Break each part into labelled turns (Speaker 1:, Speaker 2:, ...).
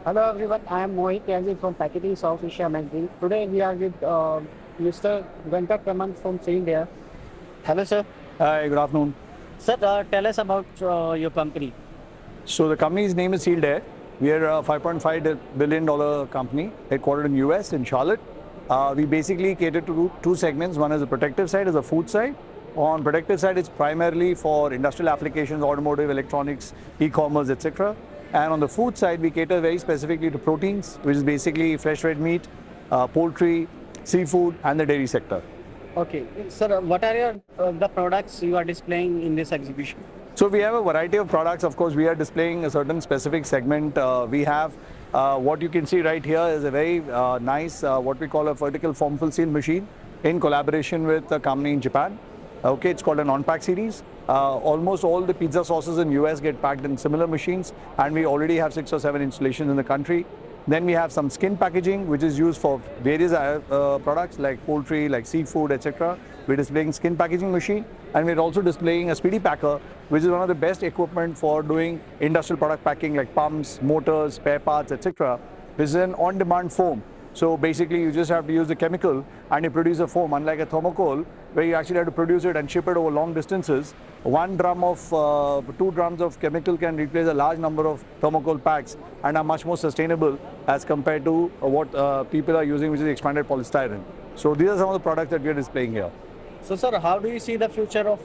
Speaker 1: Hello everyone, I am Mohit Yazi from Packaging South Asia Magazine. Today we are with Mr. Venkataraman from India. Hello sir.
Speaker 2: Hi, good afternoon.
Speaker 1: Sir, tell us about your company.
Speaker 2: So the company's name is Sealed Air. We are a $5.5 billion company headquartered in US in Charlotte. We basically cater to two segments. One is the protective side, is the food side. On protective side, it's primarily for industrial applications, automotive, electronics, e-commerce, etc. And on the food side, we cater very specifically to proteins, which is basically fresh red meat, poultry, seafood, and the dairy sector.
Speaker 1: Okay, sir, what are the products you are displaying in this exhibition?
Speaker 2: So we have a variety of products. Of course, we are displaying a certain specific segment. We have what you can see right here is a very nice, what we call a vertical form fill seal machine in collaboration with a company in Japan. Okay, it's called an on-pack series. Almost all the pizza sauces in US get packed in similar machines, and we already have 6 or 7 installations in the country. Then we have some skin packaging, which is used for various products like poultry, like seafood, etc. We're displaying skin packaging machine, and we're also displaying a speedy packer, which is one of the best equipment for doing industrial product packing like pumps, motors, spare parts, etc. This is an on-demand foam. So basically, you just have to use the chemical and you produce a foam, unlike a thermocol, where you actually have to produce it and ship it over long distances. 2 drums of chemical can replace a large number of thermocol packs and are much more sustainable as compared to what people are using, which is expanded polystyrene. So these are some of the products that we are displaying here.
Speaker 1: So sir, how do you see the future of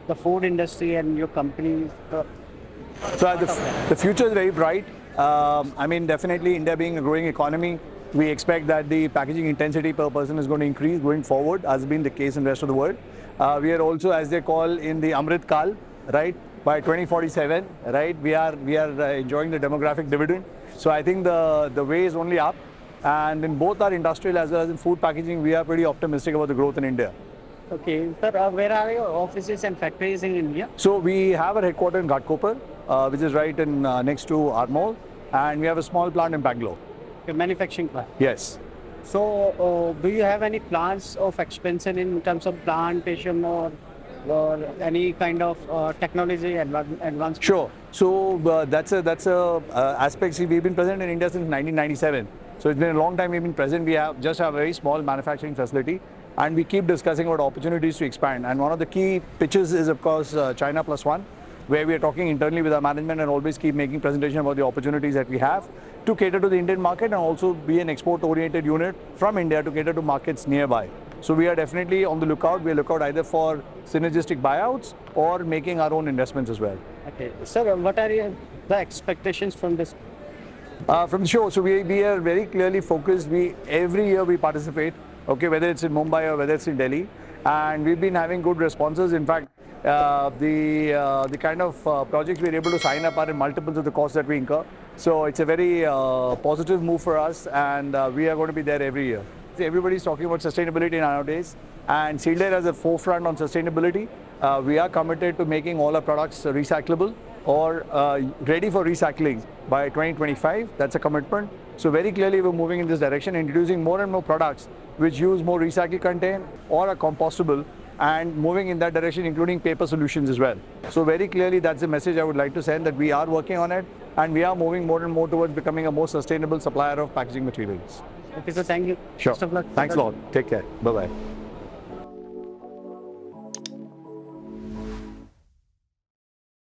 Speaker 1: the food industry and your company?
Speaker 2: So the future is very bright. I mean, definitely India being a growing economy, we expect that the packaging intensity per person is going to increase going forward, as has been the case in the rest of the world. We are also, as they call, in the Amrit Kal, right? By 2047, right? We are enjoying the demographic dividend. So I think the way is only up. And in both our industrial as well as in food packaging, we are pretty optimistic about the growth in India.
Speaker 1: Okay, sir, where are your offices and factories in India?
Speaker 2: So we have a headquarters in Ghatkopar, which is right in next to our mall, and we have a small plant in Bangalore.
Speaker 1: Your manufacturing plant.
Speaker 2: Yes.
Speaker 1: So, do you have any plans of expansion in terms of plantation or any kind of technology advancement?
Speaker 2: Sure. So that's a aspect. See, we've been present in India since 1997. So it's been a long time we've been present. We have just have a very small manufacturing facility, and we keep discussing about opportunities to expand. And one of the key pitches is, of course, China Plus One, where we are talking internally with our management and always keep making presentation about the opportunities that we have to cater to the Indian market and also be an export-oriented unit from India to cater to markets nearby. So we are definitely on the lookout. We look out either for synergistic buyouts or making our own investments as well.
Speaker 1: Okay. Sir, what are the expectations from this?
Speaker 2: From the show, so we are very clearly focused. Every year we participate, okay, whether it's in Mumbai or whether it's in Delhi, and we've been having good responses. In fact, the kind of projects we're able to sign up are in multiples of the costs that we incur. So it's a very positive move for us, and we are going to be there every year. Everybody's talking about sustainability nowadays, and Sealed Air has a forefront on sustainability. We are committed to making all our products recyclable or ready for recycling by 2025. That's a commitment. So very clearly we're moving in this direction, introducing more and more products which use more recycled content or are compostable, and moving in that direction, including paper solutions as well. So very clearly that's the message I would like to send, that we are working on it and we are moving more and more towards becoming a more sustainable supplier of packaging materials.
Speaker 1: Okay, so thank you.
Speaker 2: Sure.
Speaker 1: Best of luck.
Speaker 2: Thanks a lot. Take care. Bye-bye.